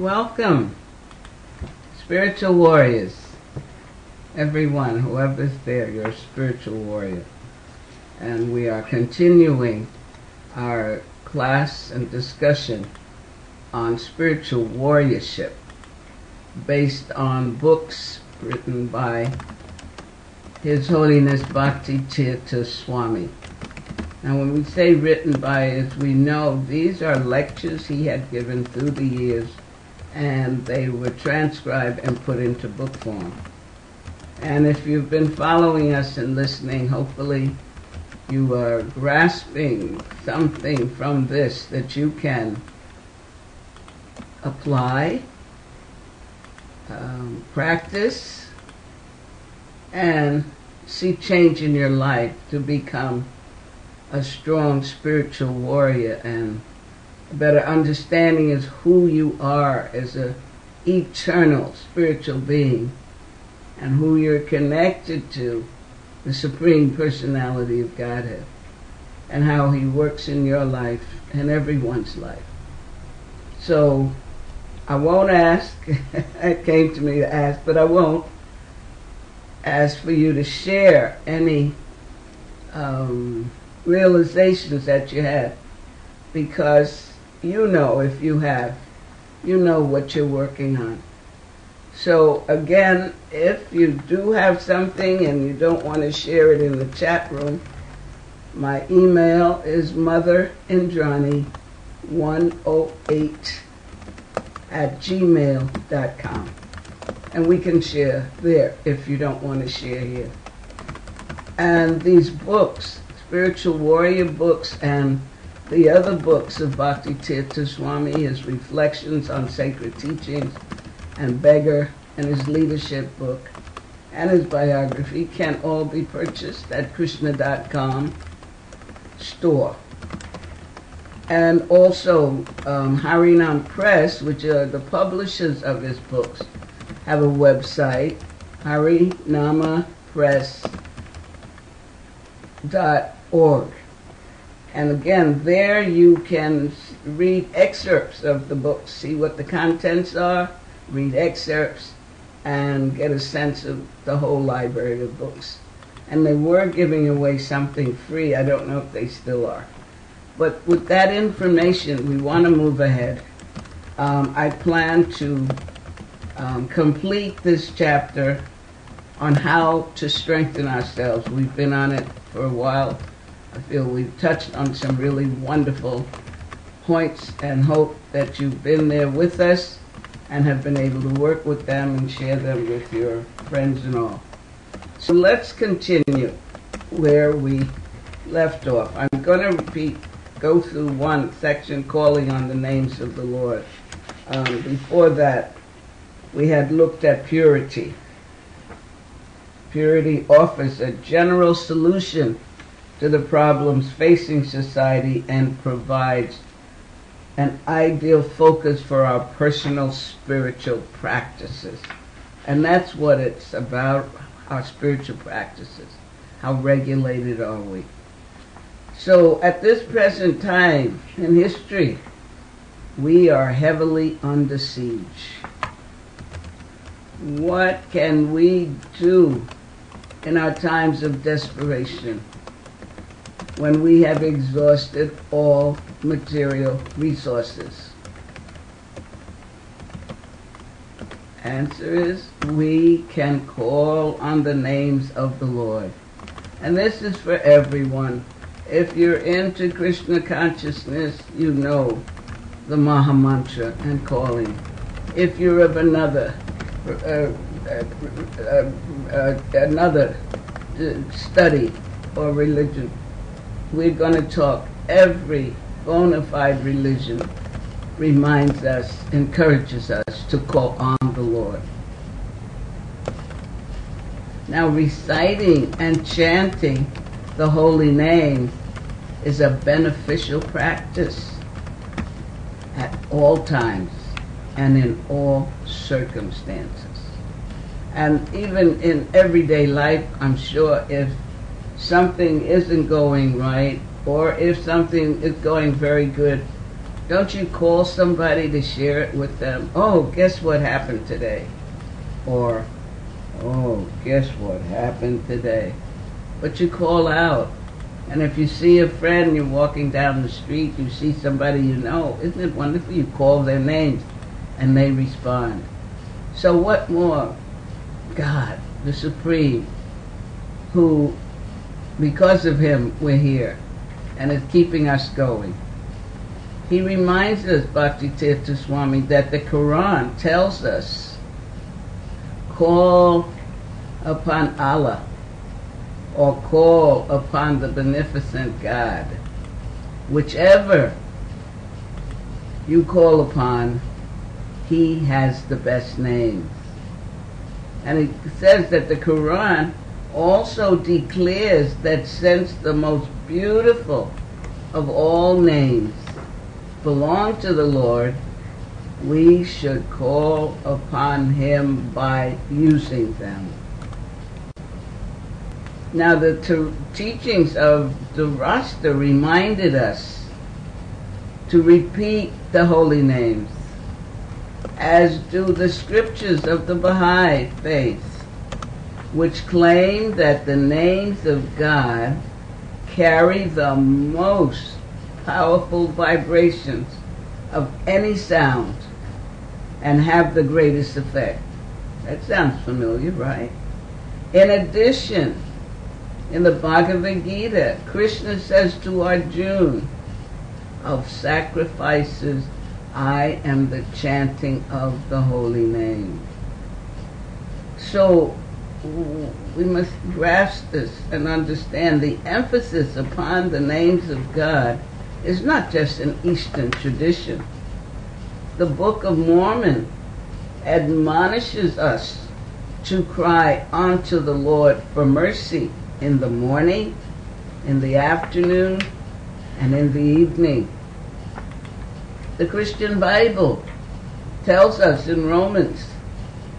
Welcome, spiritual warriors. Everyone, whoever's there, you're a spiritual warrior. And we are continuing our class and discussion on spiritual warriorship based on books written by His Holiness Bhakti Tirtha Swami. Now when we say written by, as we know, these are lectures he had given through the years, and they were transcribed and put into book form. And if you've been following us and listening, hopefully you are grasping something from this that you can apply, practice, and see change in your life to become a strong spiritual warrior. And a better understanding is who you are as a eternal spiritual being and who you're connected to, the Supreme Personality of Godhead, and how He works in your life and everyone's life. So I won't ask, it came to me to ask, but I won't ask for you to share any realizations that you had, because you know, if you have, you know what you're working on. So again, if you do have something and you don't want to share it in the chat room, my email is motherindrani108@gmail.com, and we can share there if you don't want to share here. And these books, Spiritual Warrior books, and the other books of Bhakti Tirtha Swami, his reflections on sacred teachings, and Beggar, and his leadership book, and his biography, can all be purchased at Krishna.com store. And also Harinam Press, which are the publishers of his books, have a website, harinamapress.org. And again, there you can read excerpts of the books, see what the contents are, read excerpts, and get a sense of the whole library of books. And they were giving away something free. I don't know if they still are. But with that information, we want to move ahead. I plan to complete this chapter on how to strengthen ourselves. We've been on it for a while. I feel we've touched on some really wonderful points, and hope that you've been there with us and have been able to work with them and share them with your friends and all. So let's continue where we left off. I'm going to go through one section, calling on the names of the Lord. Before that, we had looked at purity. Purity offers a general solution to the problems facing society and provides an ideal focus for our personal spiritual practices. And that's what it's about, our spiritual practices. How regulated are we? So at this present time in history, we are heavily under siege. What can we do in our times of desperation when we have exhausted all material resources? Answer is, we can call on the names of the Lord. And this is for everyone. If you're into Krishna consciousness, you know the Maha Mantra and calling. If you're of another study or religion, we're going to talk. Every bona fide religion reminds us, encourages us to call on the Lord. Now, reciting and chanting the holy name is a beneficial practice at all times and in all circumstances. And even in everyday life, I'm sure if something isn't going right, or if something is going very good, Don't you call somebody to share it with them? Oh, guess what happened today? Or, oh, guess what happened today? But you call out. And if you see a friend, you're walking down the street, you see somebody you know, isn't it wonderful? You call their names and they respond. So what more? God, the Supreme, who, because of him, we're here and is keeping us going. He reminds us, Bhaktitirtha Swami, that the Quran tells us, call upon Allah or call upon the beneficent God. Whichever you call upon, he has the best names. And it says that the Quran also declares that since the most beautiful of all names belong to the Lord, we should call upon him by using them. Now the teachings of the Rasta reminded us to repeat the holy names, as do the scriptures of the Baha'i faith, which claim that the names of God carry the most powerful vibrations of any sound and have the greatest effect. That sounds familiar, right? In addition, in the Bhagavad Gita, Krishna says to Arjuna, of sacrifices, I am the chanting of the holy name. So we must grasp this and understand the emphasis upon the names of God is not just an Eastern tradition. The Book of Mormon admonishes us to cry unto the Lord for mercy in the morning, in the afternoon, and in the evening. The Christian Bible tells us in Romans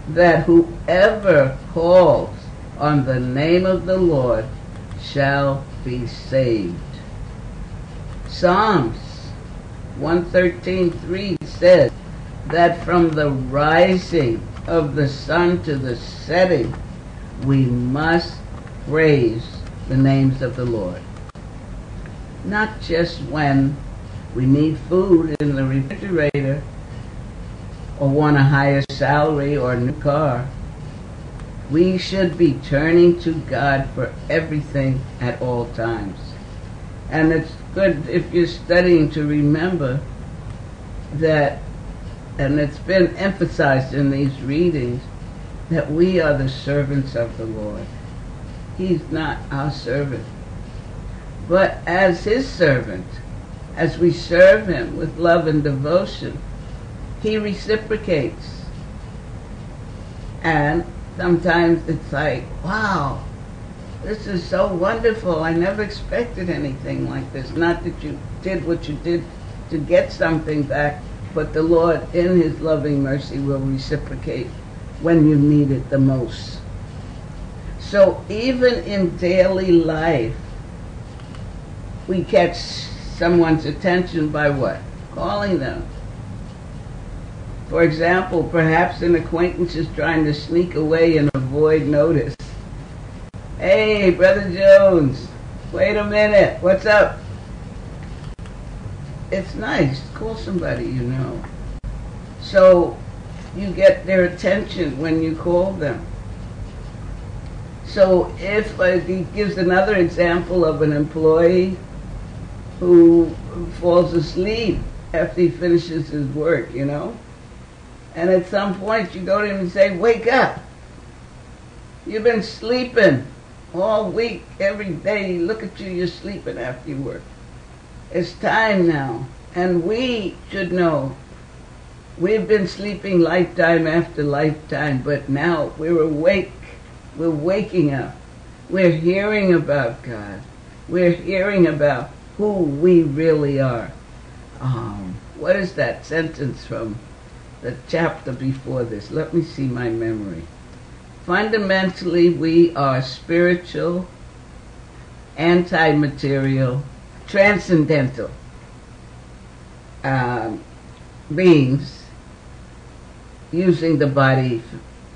that whoever calls on the name of the Lord shall be saved. Psalms 113:3 says that from the rising of the sun to the setting, we must praise the names of the Lord. Not just when we need food in the refrigerator or want a higher salary or a new car. We should be turning to God for everything at all times. And it's good if you're studying to remember that, and it's been emphasized in these readings, that we are the servants of the Lord. He's not our servant. But as his servant, as we serve him with love and devotion, he reciprocates. And sometimes it's like, wow, this is so wonderful. I never expected anything like this. Not that you did what you did to get something back, but the Lord, in his loving mercy, will reciprocate when you need it the most. So even in daily life, we catch someone's attention by what? Calling them. For example, perhaps an acquaintance is trying to sneak away and avoid notice. Hey, Brother Jones, wait a minute, what's up? It's nice, call somebody you know. So you get their attention when you call them. So if he gives another example of an employee who falls asleep after he finishes his work, you know, and at some point you go to him and say, wake up. You've been sleeping all week, every day. Look at you, you're sleeping after you work. It's time now. And we should know we've been sleeping lifetime after lifetime, but now we're awake. We're waking up. We're hearing about God. We're hearing about who we really are. What is that sentence from the chapter before this? Let me see my memory. Fundamentally, we are spiritual, anti-material, transcendental. um, beings using the body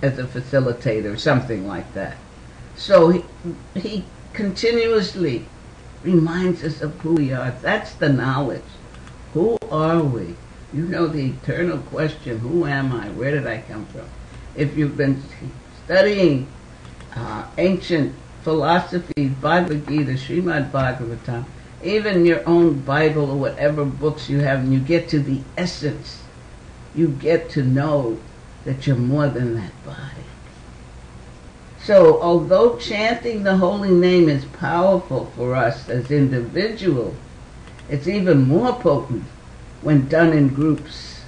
as a facilitator, something like that. So he continuously reminds us of who we are. That's the knowledge. Who are we? You know the eternal question, who am I? Where did I come from? If you've been studying ancient philosophy, Bhagavad Gita, Srimad Bhagavatam, even your own Bible or whatever books you have, and you get to the essence, you get to know that you're more than that body. So although chanting the holy name is powerful for us as individuals, it's even more potent when done in groups.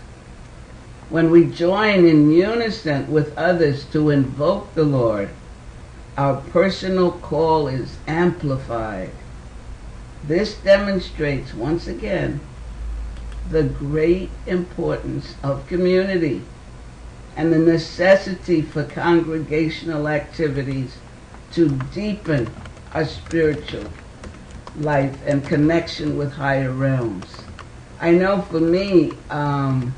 When we join in unison with others to invoke the Lord, our personal call is amplified. This demonstrates once again the great importance of community and the necessity for congregational activities to deepen our spiritual life and connection with higher realms. I know for me, I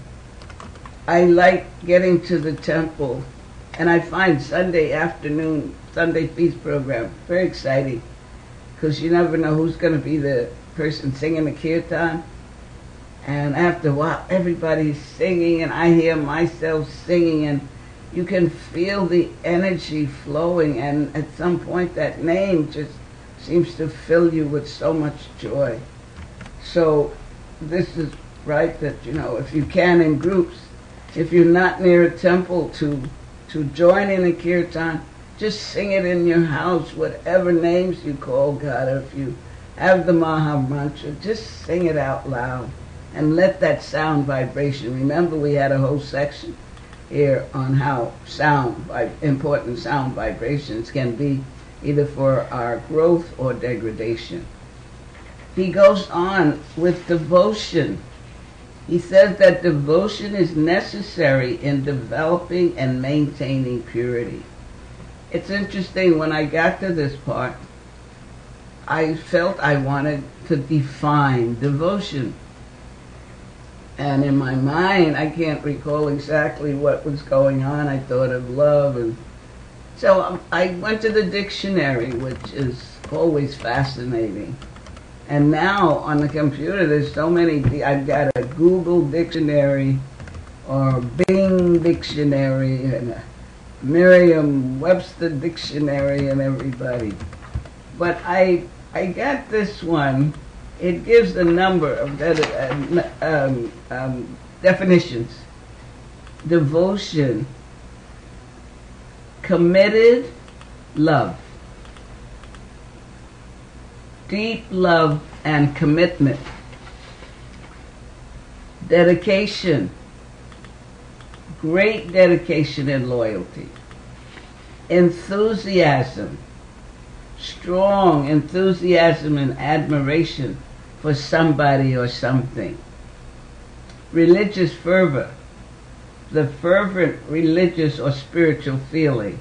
like getting to the temple, and I find Sunday afternoon, Sunday feast program very exciting, because you never know who's going to be the person singing the kirtan. And after a while, everybody's singing, and I hear myself singing, and you can feel the energy flowing, and at some point that name just seems to fill you with so much joy. So this is right that, if you can in groups, if you're not near a temple to join in a kirtan, just sing it in your house, whatever names you call God, or if you have the Maha Mantra, just sing it out loud. And let that sound vibration. Remember, we had a whole section here on how important sound vibrations can be either for our growth or degradation. He goes on with devotion. He says that devotion is necessary in developing and maintaining purity. It's interesting, when I got to this part, I felt I wanted to define devotion. And in my mind, I can't recall exactly what was going on. I thought of love. And so I went to the dictionary, which is always fascinating. And now on the computer, there's so many. I've got a Google dictionary or Bing dictionary and a Merriam-Webster dictionary and everybody. But I got this one. It gives a number of definitions. Devotion, committed love, deep love and commitment, dedication, great dedication and loyalty, enthusiasm, strong enthusiasm and admiration for somebody or something. Religious fervor, the fervent religious or spiritual feeling,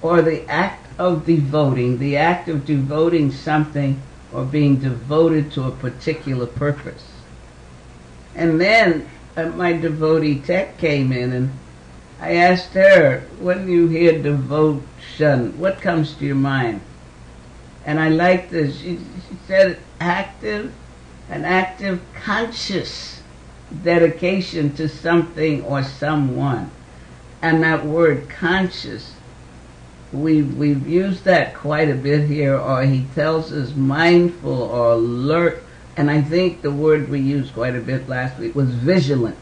or the act of devoting something or being devoted to a particular purpose. And then my devotee tech came in, and I asked her, when you hear devotion, what comes to your mind? And I like this. She said an active, conscious dedication to something or someone. And that word conscious, we've used that quite a bit here, or he tells us mindful or alert. And I think the word we used quite a bit last week was vigilant.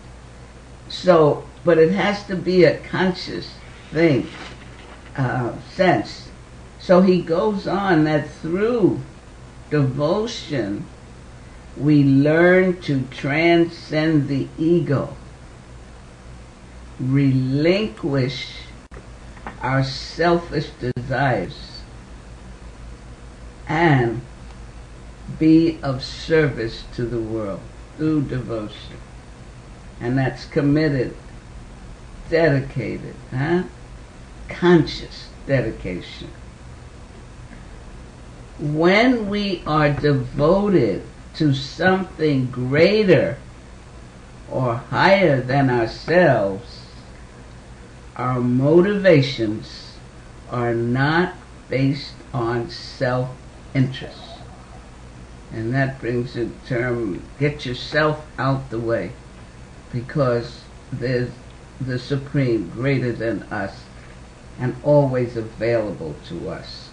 So, but it has to be a conscious thing, sense. So he goes on that through devotion, we learn to transcend the ego, relinquish our selfish desires, and be of service to the world through devotion. And that's committed, dedicated, conscious dedication. When we are devoted to something greater or higher than ourselves, our motivations are not based on self-interest. And that brings the term, get yourself out the way, because there's the Supreme greater than us and always available to us.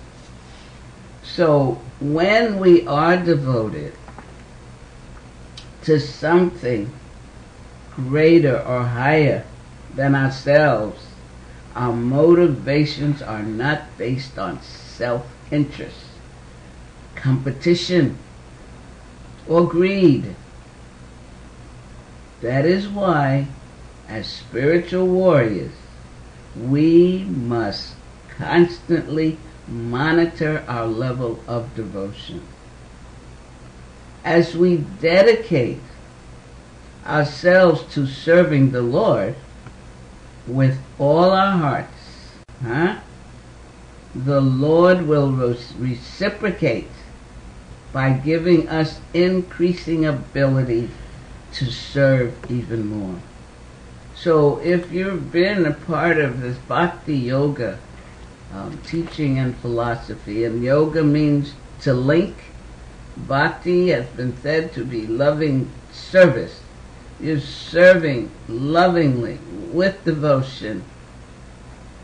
So when we are devoted to something greater or higher than ourselves, our motivations are not based on self-interest, competition, or greed. That is why, as spiritual warriors, we must constantly monitor our level of devotion. As we dedicate ourselves to serving the Lord with all our hearts, the Lord will reciprocate by giving us increasing ability to serve even more. So if you've been a part of this Bhakti Yoga teaching and philosophy, and yoga means to link, Bhakti has been said to be loving service. You're serving lovingly with devotion.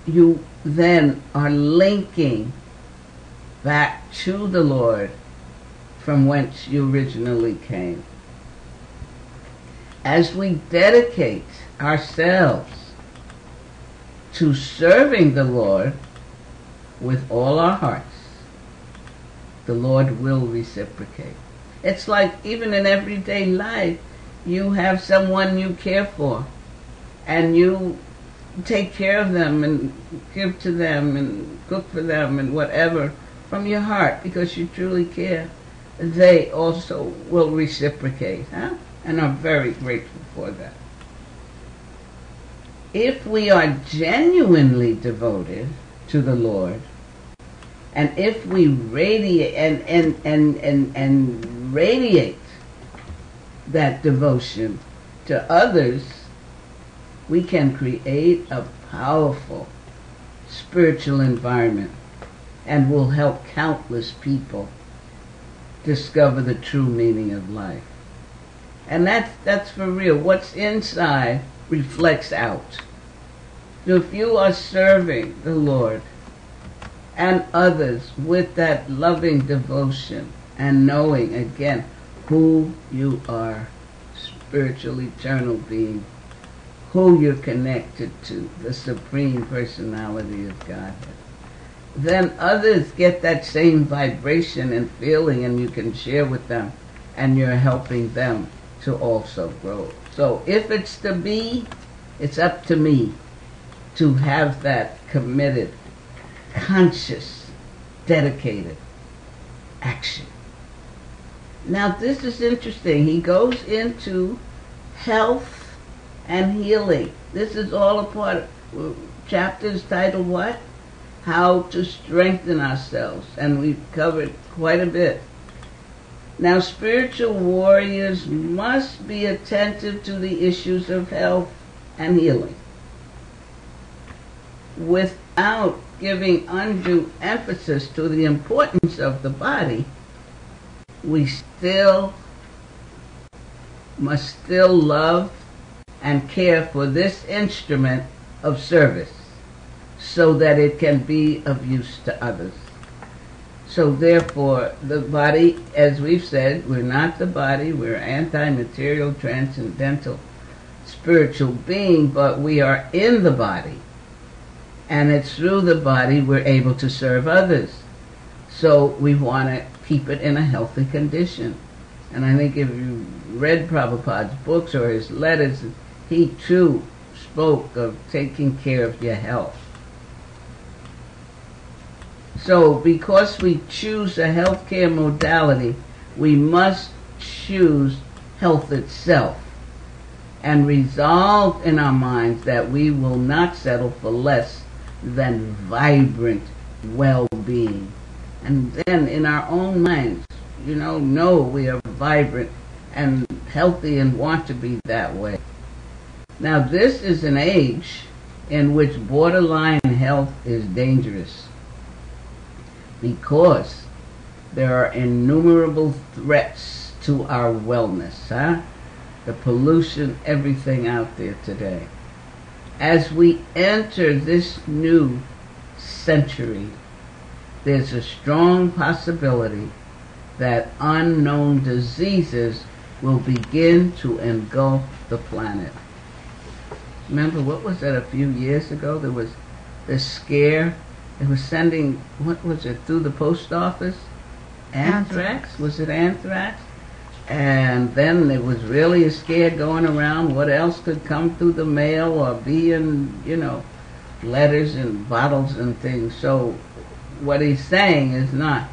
You then are linking back to the Lord from whence you originally came. As we dedicate ourselves to serving the Lord with all our hearts, the Lord will reciprocate. It's like even in everyday life, you have someone you care for, and you take care of them and give to them and cook for them and whatever from your heart because you truly care. They also will reciprocate, and are very grateful for that. If we are genuinely devoted to the Lord, and if we radiate and radiate that devotion to others, we can create a powerful spiritual environment and will help countless people discover the true meaning of life. And that's for real. What's inside reflects out. So if you are serving the Lord and others with that loving devotion and knowing again who you are, spiritual eternal being, who you're connected to, the Supreme Personality of Godhead, then others get that same vibration and feeling, and you can share with them, and you're helping them to also grow. So if it's to be, it's up to me to have that committed, conscious, dedicated action. Now this is interesting. He goes into health and healing. This is all a part of chapters titled what? How to strengthen ourselves. And we've covered quite a bit. Now spiritual warriors must be attentive to the issues of health and healing without giving undue emphasis to the importance of the body. We must still love and care for this instrument of service so that it can be of use to others. So therefore, the body, as we've said, we're not the body, we're anti-material, transcendental, spiritual being, but we are in the body. And it's through the body we're able to serve others. So we want to keep it in a healthy condition. And I think if you read Prabhupada's books or his letters, he too spoke of taking care of your health. So because we choose a healthcare modality, we must choose health itself and resolve in our minds that we will not settle for less than vibrant well-being. And then in our own minds, know we are vibrant and healthy and want to be that way. Now, this is an age in which borderline health is dangerous because there are innumerable threats to our wellness, the pollution, everything out there today. As we enter this new century, there's a strong possibility that unknown diseases will begin to engulf the planet. Remember, what was that a few years ago? There was this scare. It was sending, what was it, through the post office? Anthrax? Was it anthrax? And then there was really a scare going around. What else could come through the mail or be in, letters and bottles and things. So what he's saying is not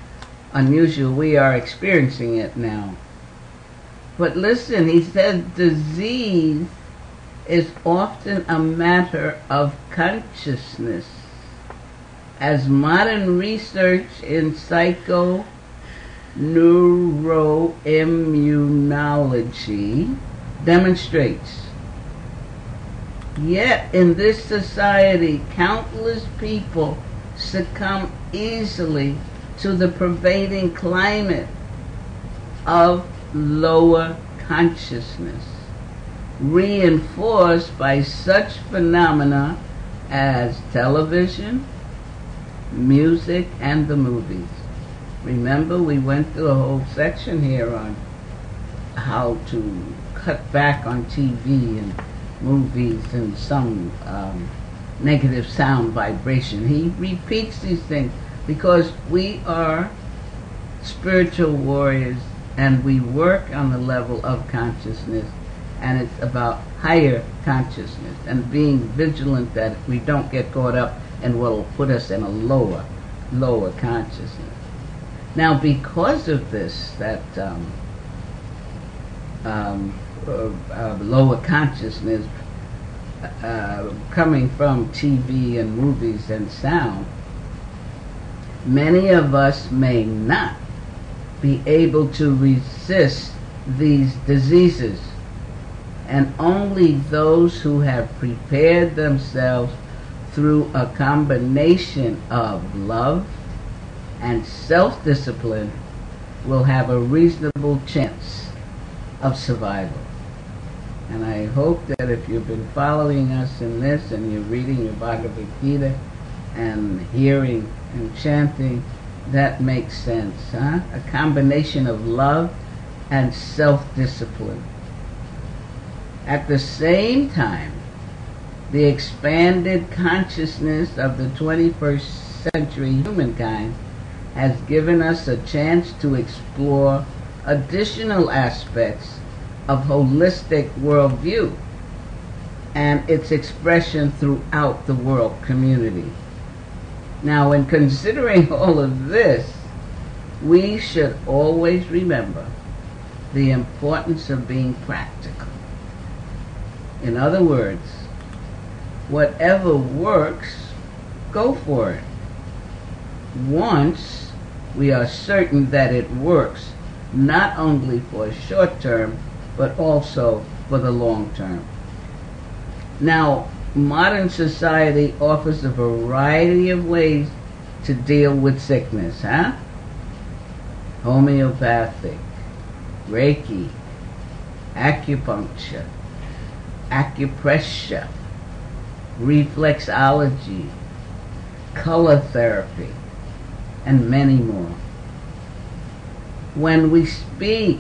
unusual. We are experiencing it now. But listen, he says disease is often a matter of consciousness. As modern research in psychoneuroimmunology demonstrates. Yet in this society, countless people succumb easily to the pervading climate of lower consciousness, reinforced by such phenomena as television, music, and the movies. Remember, we went through a whole section here on how to cut back on TV and movies and some negative sound vibration. He repeats these things because we are spiritual warriors and we work on the level of consciousness, and it's about higher consciousness and being vigilant that we don't get caught up in what will put us in a lower consciousness. Now, because of this, that lower consciousness coming from TV and movies and sound, many of us may not be able to resist these diseases, and only those who have prepared themselves through a combination of love and self-discipline will have a reasonable chance of survival. And I hope that if you've been following us in this and you're reading your Bhagavad Gita and hearing and chanting, that makes sense, A combination of love and self-discipline. At the same time, the expanded consciousness of the 21st century humankind has given us a chance to explore additional aspects of holistic worldview and its expression throughout the world community. Now, in considering all of this, we should always remember the importance of being practical. In other words, whatever works, go for it. Once we are certain that it works, not only for short term, but also for the long term. Now, modern society offers a variety of ways to deal with sickness, Homeopathic, Reiki, acupuncture, acupressure, reflexology, color therapy, and many more. When we speak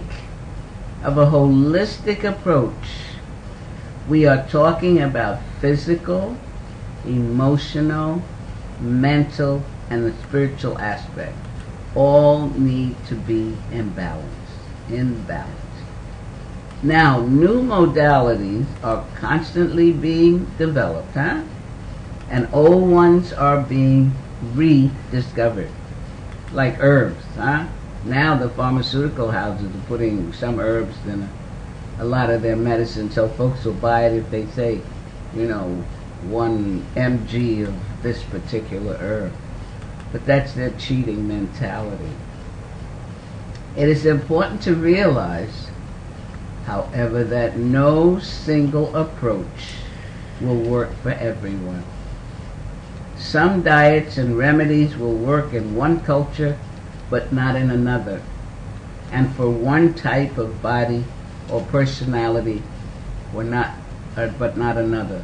of a holistic approach, we are talking about physical, emotional, mental, and the spiritual aspect. All need to be in balance. Now, new modalities are constantly being developed, and old ones are being rediscovered, like herbs, Now the pharmaceutical houses are putting some herbs in a lot of their medicine, so folks will buy it if they say, 1 mg of this particular herb. But that's their cheating mentality. It is important to realize, however, that no single approach will work for everyone. Some diets and remedies will work in one culture, but not in another, and for one type of body or personality, but not another.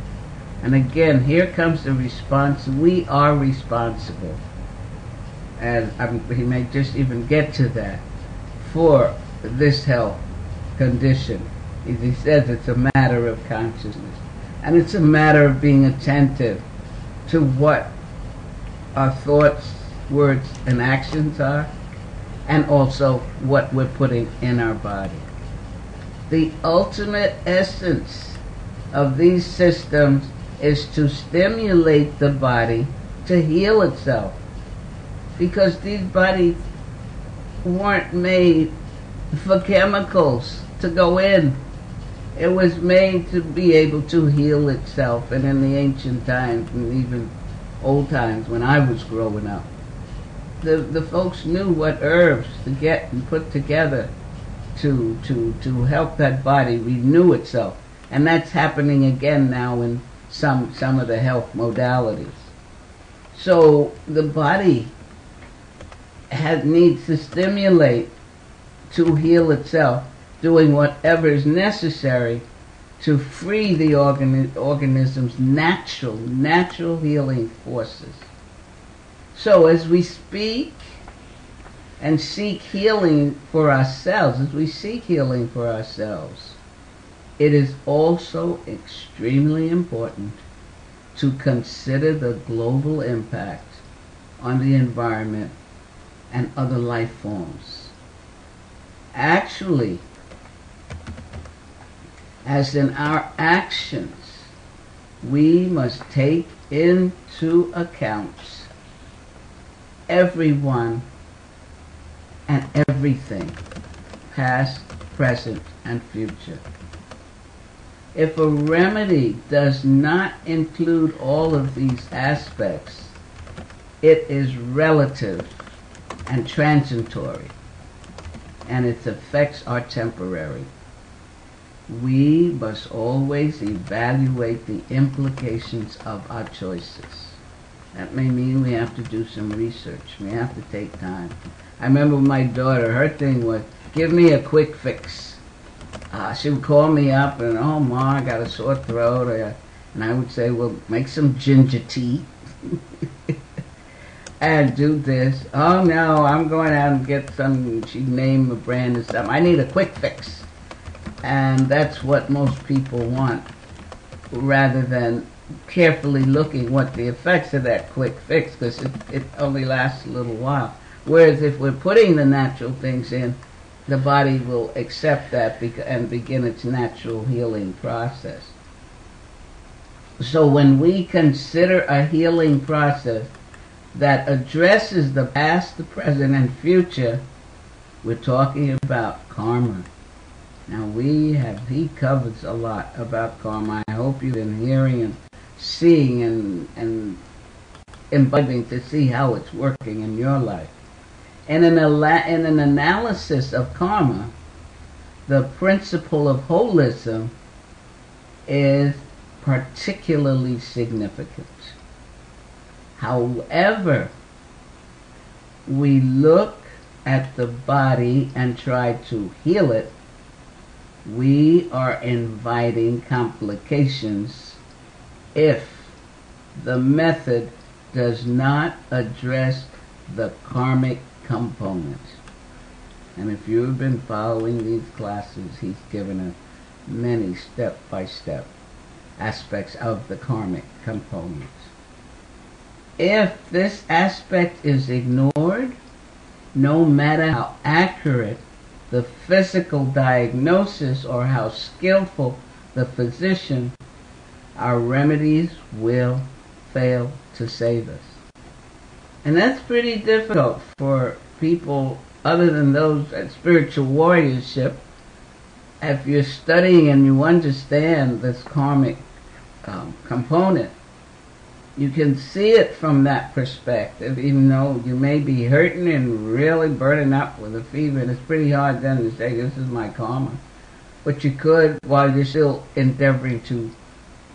And again, here comes the response. We are responsible, and he may just even get to that, for this health condition. As he says, it's a matter of consciousness, and it's a matter of being attentive to what our thoughts, words, and actions are, and also what we're putting in our body. The ultimate essence of these systems is to stimulate the body to heal itself, because these bodies weren't made for chemicals to go in. It was made to be able to heal itself. And in the ancient times, and even old times when I was growing up, the folks knew what herbs to get and put together to help that body renew itself. And that's happening again now in some of the health modalities. So the body needs to stimulate to heal itself, doing whatever is necessary to free the organism's natural healing forces. So as we speak and seek healing for ourselves, it is also extremely important to consider the global impact on the environment and other life forms. Actually, as in our actions, we must take into account everyone and everything, past, present, and future. If a remedy does not include all of these aspects, it is relative and transitory, and its effects are temporary. We must always evaluate the implications of our choices. That may mean we have to do some research. We have to take time. I remember my daughter, her thing was, give me a quick fix. She would call me up and, oh, Ma, I got a sore throat. And I would say, well, make some ginger tea. And do this. Oh, no, I'm going out and get some, she'd name a brand of something. I need a quick fix. And that's what most people want, rather than carefully looking what the effects of that quick fix, because it only lasts a little while. Whereas if we're putting the natural things in, the body will accept that and begin its natural healing process. So when we consider a healing process that addresses the past, the present, and future, we're talking about karma. Now he covers a lot about karma. I hope you've been hearing and seeing and imbibing to see how it's working in your life. And in an analysis of karma, the principle of holism is particularly significant. However, we look at the body and try to heal it, we are inviting complications if the method does not address the karmic component. And if you've been following these classes, he's given us many step-by-step aspects of the karmic component. If this aspect is ignored, no matter how accurate the physical diagnosis or how skillful the physician, our remedies will fail to save us. And that's pretty difficult for people other than those at spiritual warriorship. If you're studying and you understand this karmic component, you can see it from that perspective, even though you may be hurting and really burning up with a fever. And it's pretty hard then to say, this is my karma. But you could, while you're still endeavoring to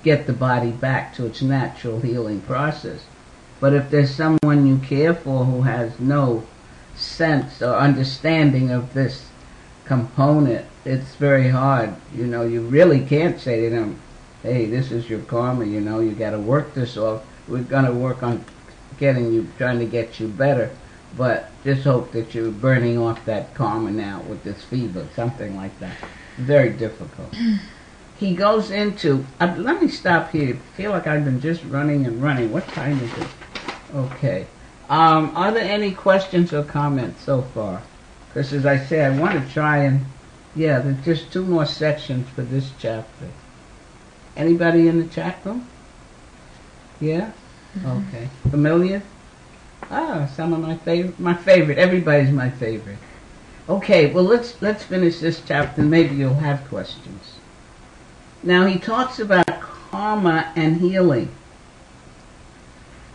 get the body back to its natural healing process. But if there's someone you care for who has no sense or understanding of this component, it's very hard. You know, you really can't say to them, hey, this is your karma, you know, you got to work this off. We're going to work on trying to get you better, but just hope that you're burning off that karma now with this fever, something like that. Very difficult. He goes into, let me stop here. I feel like I've been just running and running. What time is it? Okay. Are there any questions or comments so far? Because as I say, I want to try and, there's just 2 more sections for this chapter. Anybody in the chat room? Yeah? Okay. Familiar? Some of my favorite. Everybody's my favorite. Okay, well let's finish this chapter and maybe you'll have questions. Now he talks about karma and healing.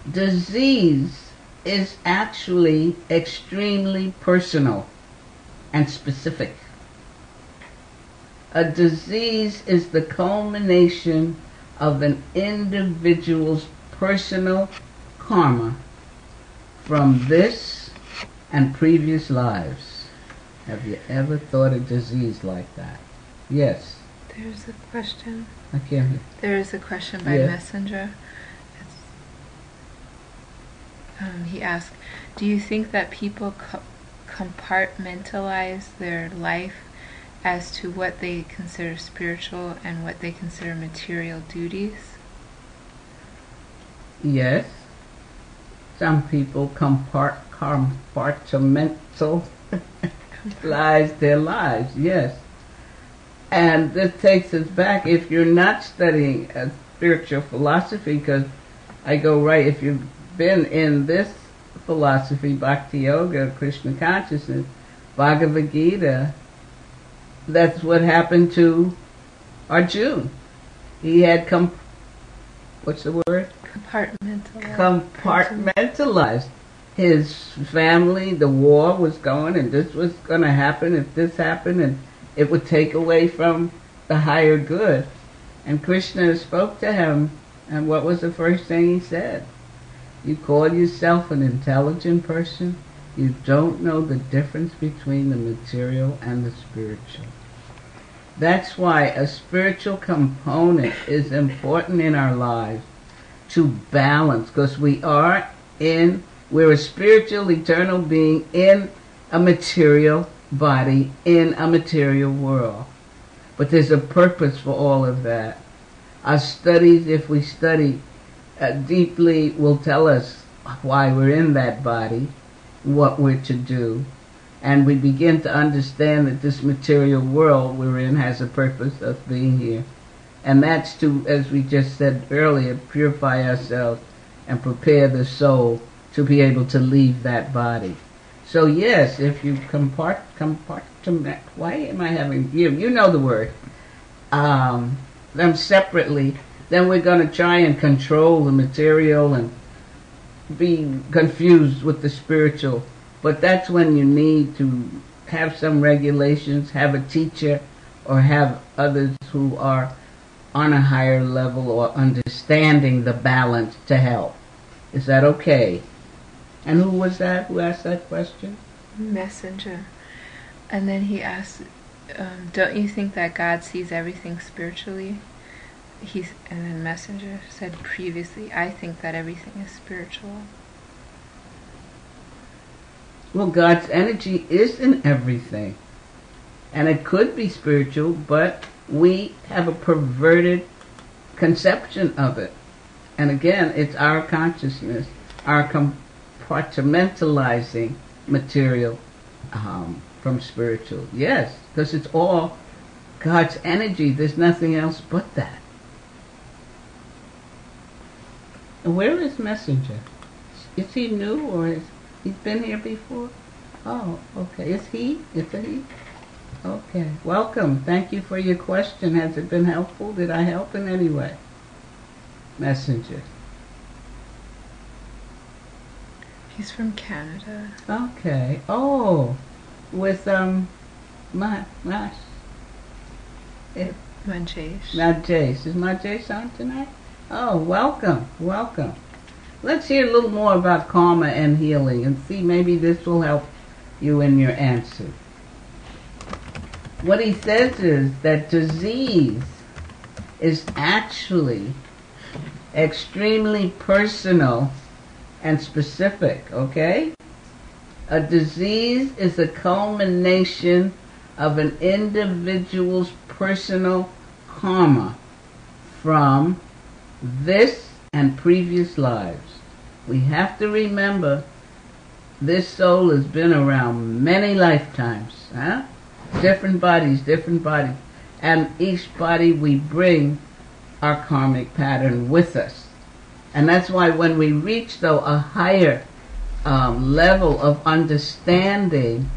Disease is actually extremely personal and specific. A disease is the culmination of an individual's personal karma from this and previous lives. Have you ever thought of disease like that? Yes. There's a question. I can't hear. There is a question by Messenger. He asked, do you think that people compartmentalize their life as to what they consider spiritual and what they consider material duties? Yes. Some people compartmentalize their lives, yes. And this takes us back, if you're not studying a spiritual philosophy, because I go right, if you've been in this philosophy, Bhakti Yoga, Krishna consciousness, Bhagavad Gita, that's what happened to Arjuna. He had what's the word? Compartmentalized. His family, the war was going, and this was going to happen if this happened, and it would take away from the higher good. And Krishna spoke to him, and what was the first thing he said? You call yourself an intelligent person? You don't know the difference between the material and the spiritual. That's why a spiritual component is important in our lives to balance, because we're a spiritual, eternal being in a material body, in a material world. But there's a purpose for all of that. Our studies, if we study deeply, will tell us why we're in that body, what we're to do, and we begin to understand that this material world we're in has a purpose of being here. And that's to, as we just said earlier, purify ourselves and prepare the soul to be able to leave that body. So yes, if you compartment, why am I having, you know the word, them separately, then we're going to try and control the material and be confused with the spiritual. But that's when you need to have some regulations, have a teacher, or have others who are on a higher level or understanding the balance to help. Is that okay? And who was that who asked that question? Messenger. And then he asked, don't you think that God sees everything spiritually? And then Messenger said previously, I think that everything is spiritual. Well, God's energy is in everything. And it could be spiritual, but we have a perverted conception of it. And again, it's our consciousness, our compartmentalizing material from spiritual. Yes, because it's all God's energy. There's nothing else but that. And where is Messenger? Is he new, or he's been here before? Oh, okay. Is he? It's a he? Okay. Welcome. Thank you for your question. Has it been helpful? Did I help in any way? Messenger. He's from Canada. Okay. Oh, with Majesh. Majesh. Is Majesh on tonight? Oh, welcome, welcome. Let's hear a little more about karma and healing and see maybe this will help you in your answer. What he says is that disease is actually extremely personal and specific, okay? A disease is a culmination of an individual's personal karma from this and previous lives. We have to remember this soul has been around many lifetimes, huh? Different bodies, and each body we bring our karmic pattern with us. And that's why when we reach, though, a higher level of understanding,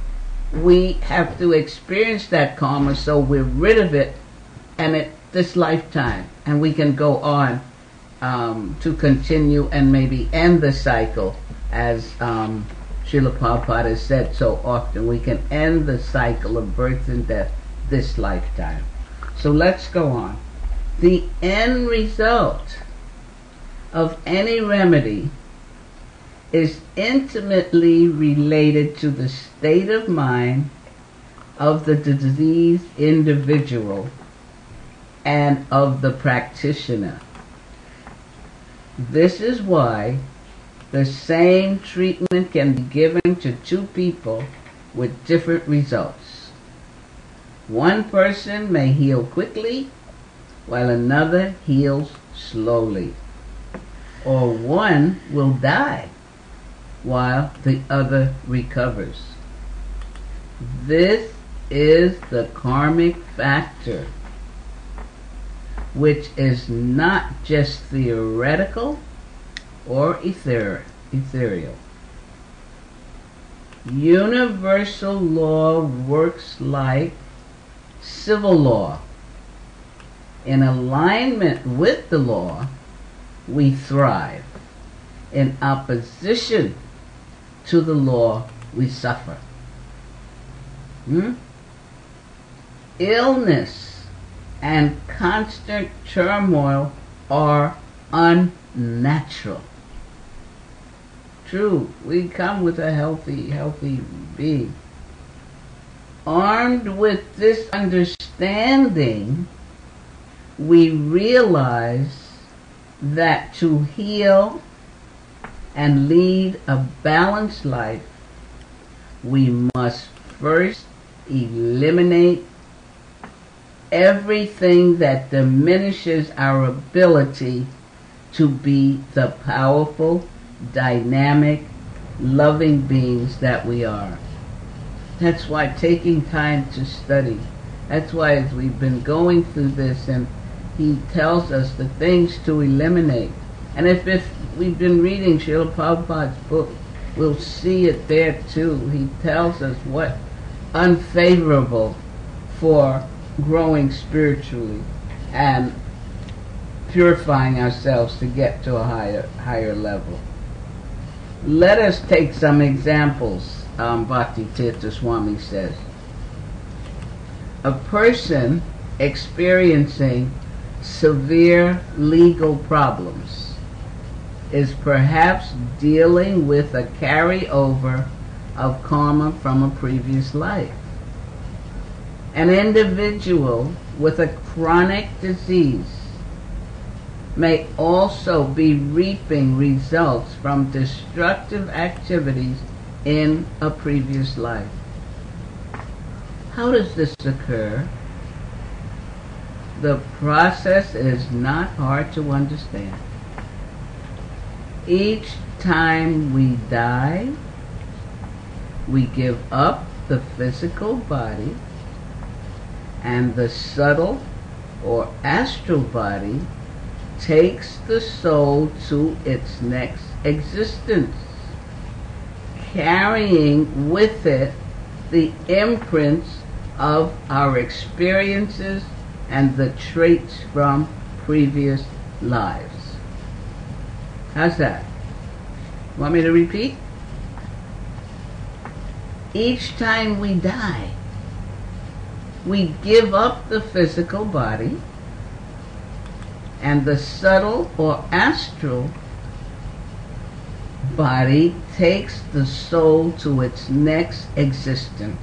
we have to experience that karma so we're rid of it and at this lifetime, and we can go on to continue and maybe end the cycle, as Srila Prabhupada has said so often. We can end the cycle of birth and death this lifetime. So let's go on. The end result of any remedy is intimately related to the state of mind of the diseased individual and of the practitioner. This is why the same treatment can be given to two people with different results. One person may heal quickly, while another heals slowly. Or one will die, while the other recovers. This is the karmic factor, which is not just theoretical or ethereal. Universal law works like civil law. In alignment with the law, we thrive. In opposition to the law, we suffer. Illness and constant turmoil are unnatural. True, we come with a healthy being. Armed with this understanding, we realize that to heal and lead a balanced life, we must first eliminate everything that diminishes our ability to be the powerful, dynamic, loving beings that we are. That's why taking time to study. That's why as we've been going through this, and he tells us the things to eliminate. And if we've been reading Srila Prabhupada's book, we'll see it there too. He tells us what unfavorable for growing spiritually and purifying ourselves to get to a higher level. Let us take some examples. Bhakti Tirtha Swami says, a person experiencing severe legal problems is perhaps dealing with a carryover of karma from a previous life. An individual with a chronic disease may also be reaping results from destructive activities in a previous life. How does this occur? The process is not hard to understand. Each time we die, we give up the physical body, and the subtle or astral body takes the soul to its next existence, carrying with it the imprints of our experiences and the traits from previous lives. How's that? Want me to repeat? each time we die, we give up the physical body, and the subtle or astral body takes the soul to its next existence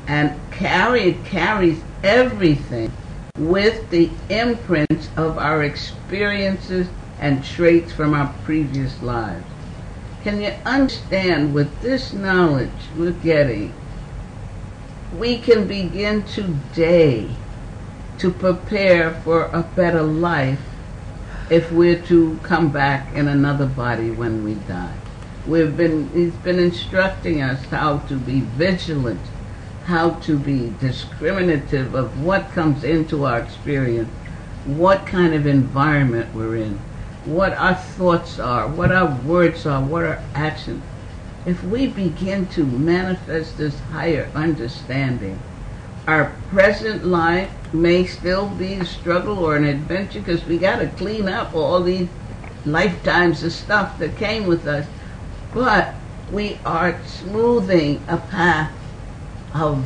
and carries everything with the imprints of our experiences and traits from our previous lives. Can you understand, with this knowledge we're getting, we can begin today to prepare for a better life if we're to come back in another body when we die. He's been instructing us how to be vigilant, how to be discriminative of what comes into our experience, what kind of environment we're in, what our thoughts are, what our words are, what our actions. If we begin to manifest this higher understanding, our present life may still be a struggle or an adventure, because we got to clean up all these lifetimes of stuff that came with us, but we are smoothing a path of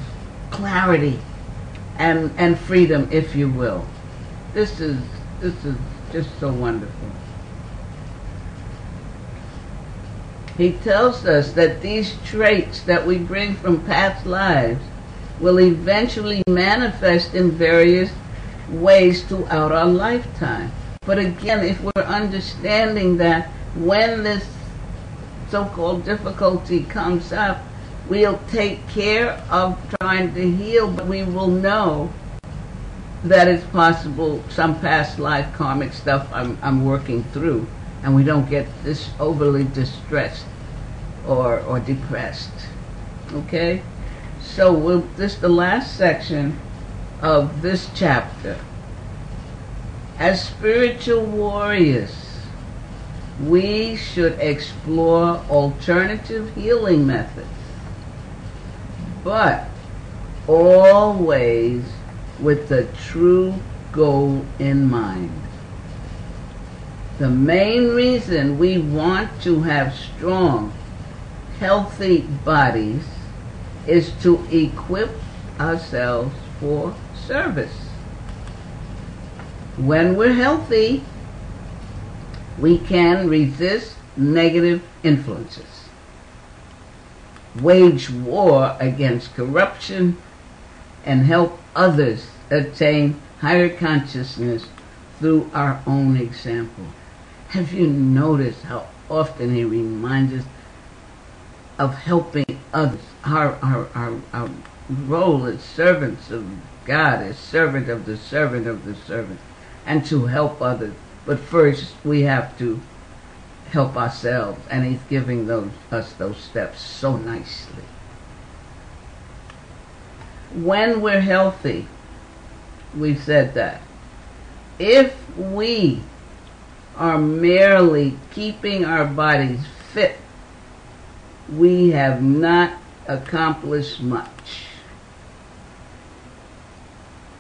clarity and freedom, if you will. This is just so wonderful. He tells us that these traits that we bring from past lives will eventually manifest in various ways throughout our lifetime. But again, if we're understanding that when this so-called difficulty comes up, we'll take care of trying to heal, but we will know that it's possible some past life karmic stuff I'm working through, and we don't get this overly distressed or depressed. Okay? So this is the last section of this chapter. As spiritual warriors, we should explore alternative healing methods, but always with the true goal in mind. The main reason we want to have strong, healthy bodies is to equip ourselves for service. When we're healthy, we can resist negative influences, wage war against corruption, and help others attain higher consciousness through our own example. Have you noticed how often he reminds us of helping others? Our role as servants of God, as servant of the servant of the servant, and to help others. But first we have to help ourselves, and he's giving us those steps so nicely. When we're healthy, we've said that. If we are merely keeping our bodies fit, we have not accomplished much.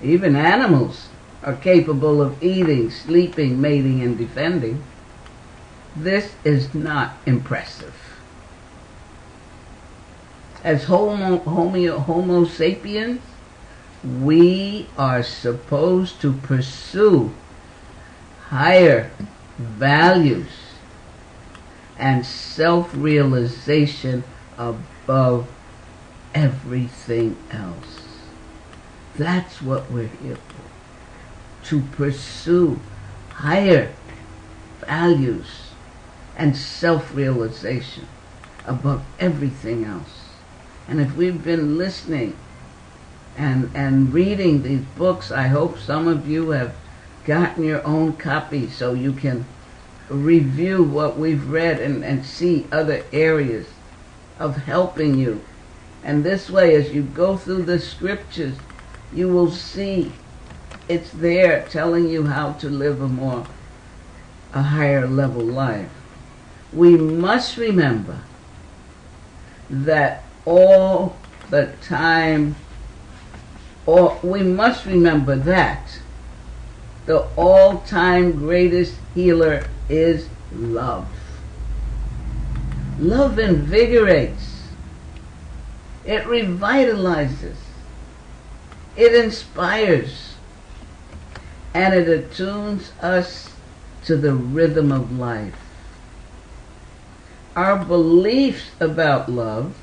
Even animals are capable of eating, sleeping, mating, and defending. This is not impressive. As Homo sapiens, we are supposed to pursue higher values and self-realization above everything else. That's what we're here for. To pursue higher values and self-realization above everything else. And if we've been listening and reading these books, I hope some of you have gotten your own copy so you can review what we've read and see other areas of helping you. And this way, as you go through the scriptures, you will see it's there telling you how to live a higher level life. We must remember that all the time, we must remember that the all-time greatest healer is love. Love invigorates. It revitalizes. It inspires. And it attunes us to the rhythm of life. Our beliefs about love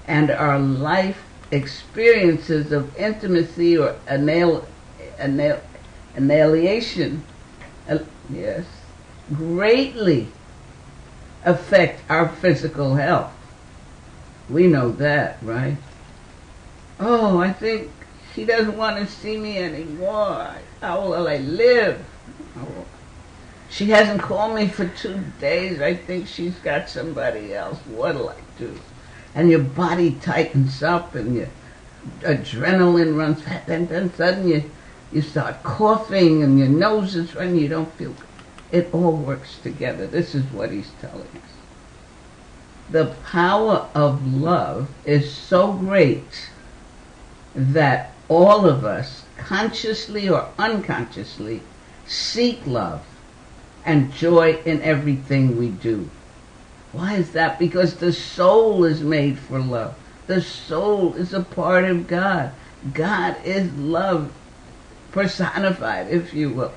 and our life experiences of intimacy or annihilation, yes, greatly affect our physical health. We know that, right? Oh, I think she doesn't want to see me anymore. How will I live? Oh, she hasn't called me for 2 days. I think she's got somebody else. What'll I do? And your body tightens up and your adrenaline runs fast. And then suddenly you start coughing and your nose is running. You don't feel good. It all works together. This is what he's telling us. The power of love is so great that all of us, consciously or unconsciously, seek love and joy in everything we do. Why is that? Because the soul is made for love. The soul is a part of God. God is love personified, if you will.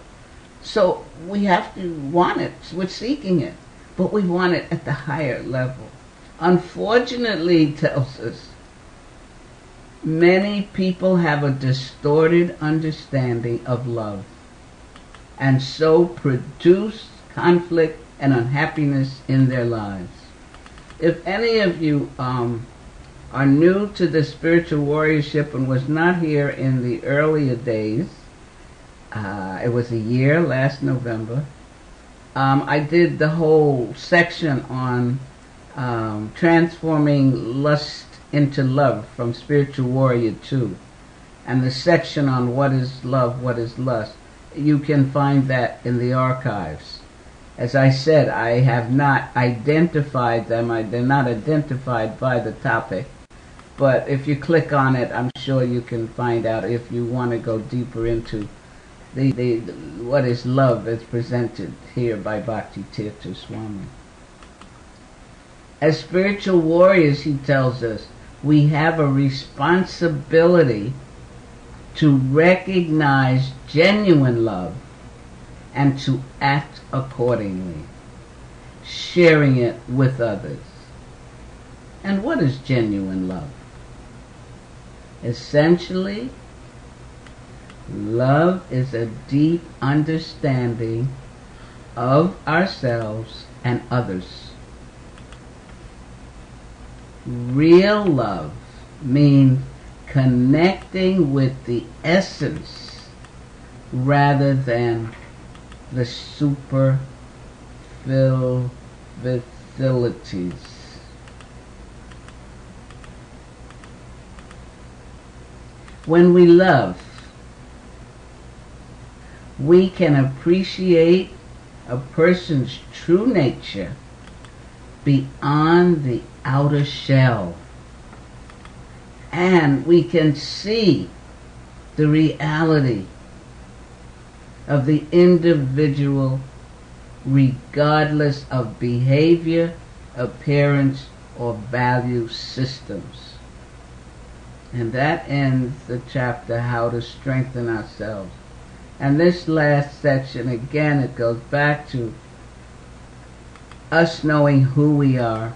So we have to want it. We're seeking it. But we want it at the higher level. Unfortunately, he tells us, many people have a distorted understanding of love and so produce conflict and unhappiness in their lives. If any of you are new to the spiritual warriorship and was not here in the earlier days, it was a year last November, I did the whole section on transforming lust into love from Spiritual Warrior 2, and the section on what is love, what is lust. You can find that in the archives. As I said, I have not identified them. They're not identified by the topic. But if you click on it, I'm sure you can find out if you want to go deeper into the what is love as presented here by Bhakti Tirtha Swami. As spiritual warriors, he tells us, we have a responsibility to recognize genuine love and to act accordingly, sharing it with others. And what is genuine love? Essentially, love is a deep understanding of ourselves and others. Real love means connecting with the essence rather than the superficialities. When we love, we can appreciate a person's true nature beyond the outer shell. And we can see the reality of the individual regardless of behavior, appearance, or value systems. And that ends the chapter, How to Strengthen Ourselves. And this last section, again, it goes back to us knowing who we are.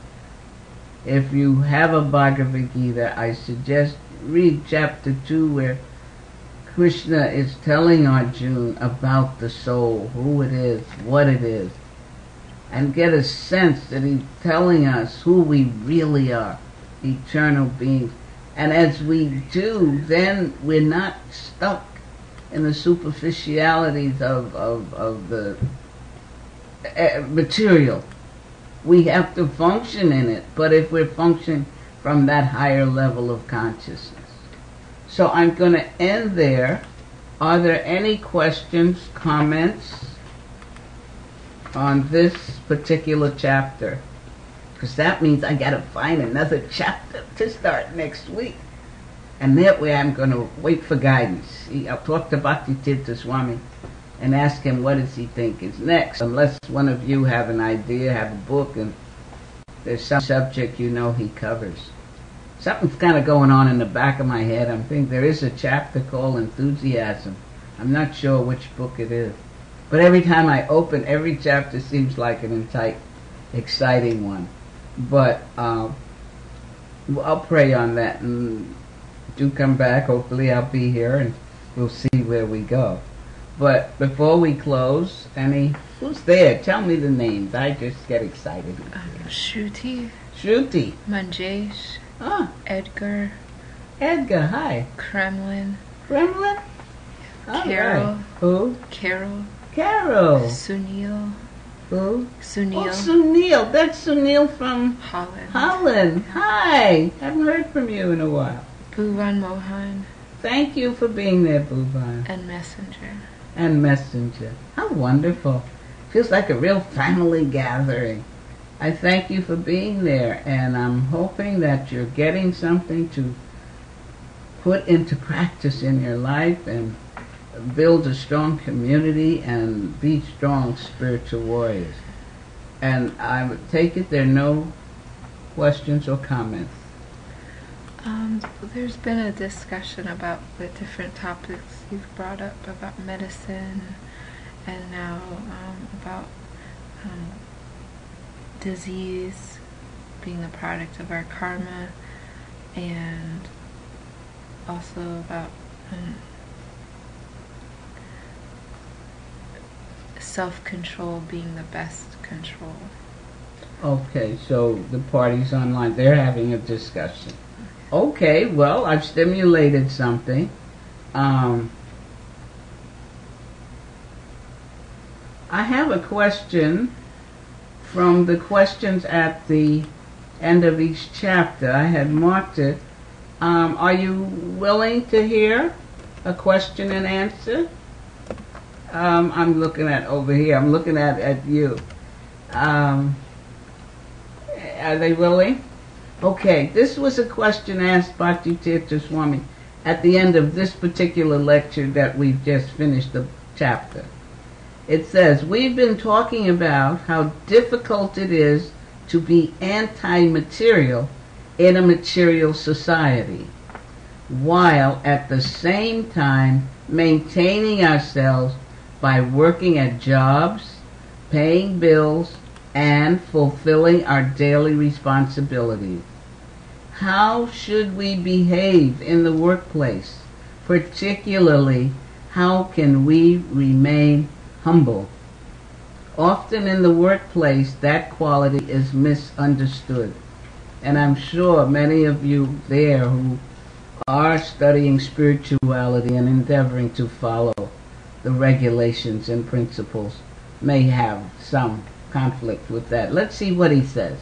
If you have a Bhagavad Gita, I suggest read chapter 2 where Krishna is telling Arjuna about the soul, who it is, what it is, and get a sense that he's telling us who we really are, eternal beings. And as we do, then we're not stuck in the superficialities of the material. We have to function in it, but if we're functioning from that higher level of consciousness. So I'm going to end there. Are there any questions, comments on this particular chapter? Because that means I got to find another chapter to start next week. And that way I'm going to wait for guidance. I'll talk to Bhakti Tirtha Swami and ask him what does he think is next. Unless one of you have an idea, have a book, and there's some subject you know he covers. Something's kind of going on in the back of my head. I'm thinking there is a chapter called Enthusiasm. I'm not sure which book it is. But every time I open, every chapter seems like an exciting one. But I'll pray on that, and do come back. Hopefully I'll be here, and we'll see where we go. But before we close, who's there? Tell me the names. I just get excited. Shruti. Shruti. Manjesh. Edgar. Edgar, hi. Kremlin. Kremlin? Carol. Right. Who? Carol. Carol. Sunil. Who? Sunil. Oh, Sunil. That's Sunil from Holland. Holland. Hi. Haven't heard from you in a while. Bhuvan Mohan. Thank you for being there, Bhuvan. And Messenger. And Messenger. How wonderful. Feels like a real family gathering. I thank you for being there, and I'm hoping that you're getting something to put into practice in your life and build a strong community and be strong spiritual warriors. And I would take it there are no questions or comments. There's been a discussion about the different topics you've brought up about medicine, and now about disease being a product of our karma, and also about self-control being the best control. Okay, so the parties online, they're having a discussion. Okay, well, I've stimulated something. I have a question from the questions at the end of each chapter. I had marked it. Are you willing to hear a question and answer? I'm looking at over here. I'm looking at you. Are they willing? Okay, this was a question asked Bhakti Tirtha Swami at the end of this particular lecture that we've just finished the chapter. It says, we've been talking about how difficult it is to be anti-material in a material society, while at the same time maintaining ourselves by working at jobs, paying bills, and fulfilling our daily responsibilities. How should we behave in the workplace? Particularly, how can we remain humble? Often in the workplace, that quality is misunderstood. And I'm sure many of you there who are studying spirituality and endeavoring to follow the regulations and principles may have some conflict with that. Let's see what he says.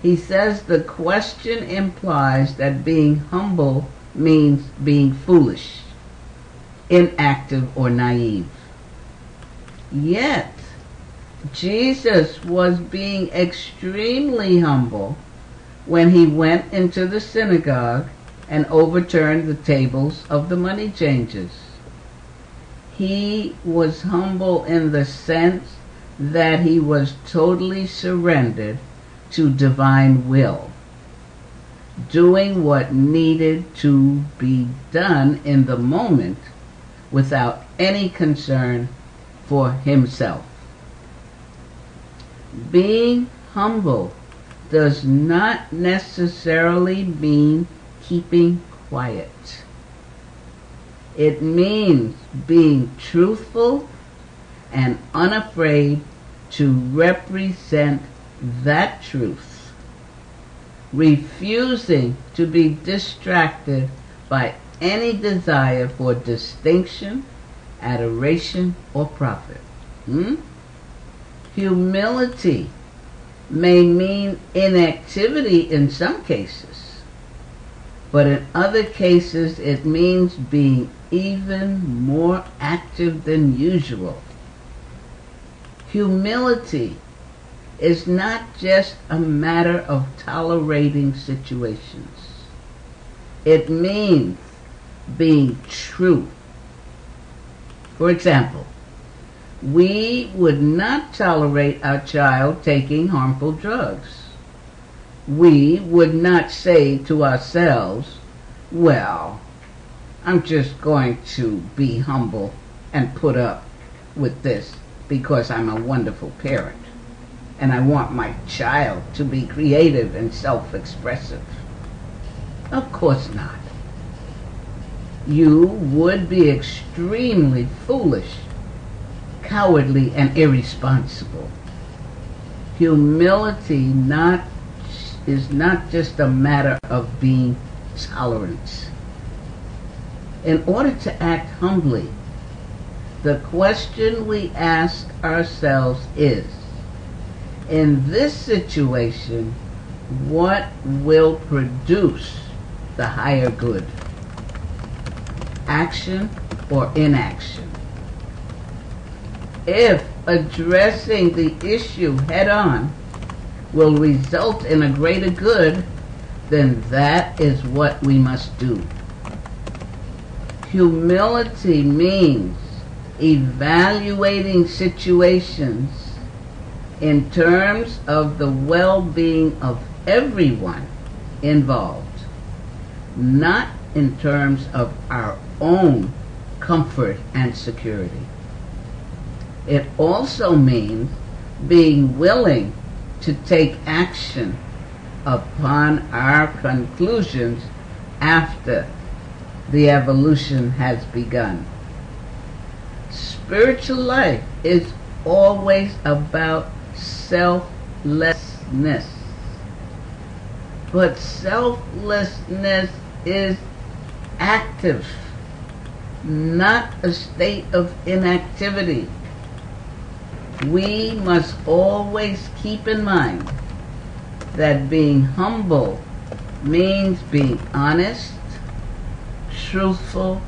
He says the question implies that being humble means being foolish, inactive, or naive. Yet, Jesus was being extremely humble when he went into the synagogue and overturned the tables of the money changers. He was humble in the sense that he was totally surrendered to divine will, doing what needed to be done in the moment without any concern for himself. Being humble does not necessarily mean keeping quiet. It means being truthful and unafraid to represent that truth, refusing to be distracted by any desire for distinction, adoration, or profit. Humility may mean inactivity in some cases, but in other cases it means being even more active than usual. Humility is not just a matter of tolerating situations. It means being true. For example, We would not tolerate our child taking harmful drugs. We would not say to ourselves, well, I'm just going to be humble and put up with this because I'm a wonderful parent and I want my child to be creative and self-expressive. Of course not. You would be extremely foolish, cowardly, and irresponsible. Humility is not just a matter of being tolerant. In order to act humbly, the question we ask ourselves is, in this situation, what will produce the higher good? Action or inaction? If addressing the issue head on will result in a greater good, then that is what we must do. Humility means evaluating situations in terms of the well-being of everyone involved, not in terms of our own comfort and security. It also means being willing to take action upon our conclusions after the evolution has begun. Spiritual life is always about selflessness. But selflessness is active, not a state of inactivity. We must always keep in mind that being humble means being honest, truthful,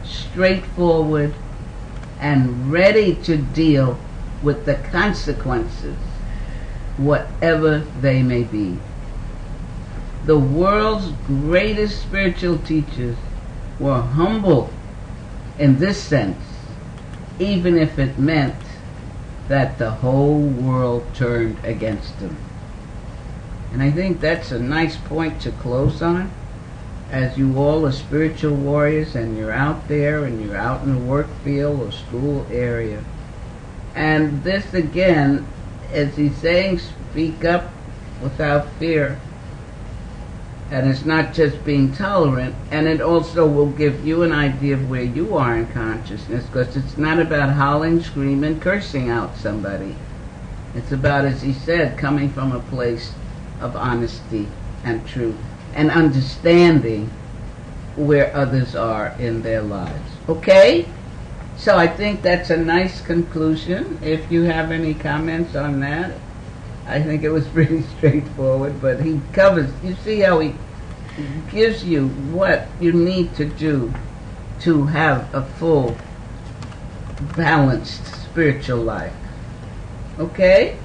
straightforward, and ready to deal with the consequences, whatever they may be. The world's greatest spiritual teachers were humble in this sense, even if it meant that the whole world turned against them. And I think that's a nice point to close on. As you all are spiritual warriors and you're out there and you're out in the work field or school area. And this again, as he's saying, speak up without fear. And it's not just being tolerant, and it also will give you an idea of where you are in consciousness, because it's not about howling, screaming, cursing out somebody. It's about, as he said, coming from a place of honesty and truth and understanding where others are in their lives. Okay? So I think that's a nice conclusion. If you have any comments on that, I think it was pretty straightforward, but he covers, you see how he gives you what you need to do to have a full, balanced spiritual life. Okay?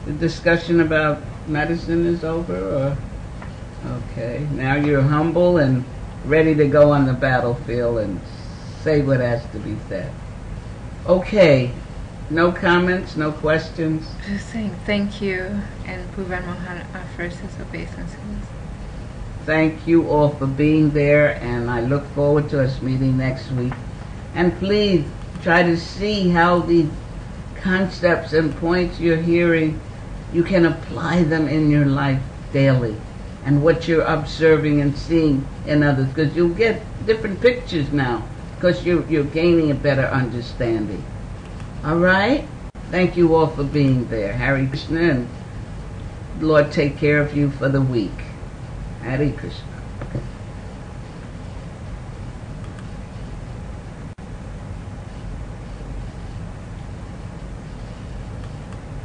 The discussion about medicine is over, or? Okay, now you're humble and ready to go on the battlefield and say what has to be said. Okay, no comments, no questions? Just saying thank you, and Bhuvan Mohan offers his obeisances. Thank you all for being there, and I look forward to us meeting next week. And please try to see how the concepts and points you're hearing, you can apply them in your life daily, and what you're observing and seeing in others, because you'll get different pictures now, because you're gaining a better understanding. All right? Thank you all for being there. Hare Krishna, and Lord take care of you for the week. Hare Krishna.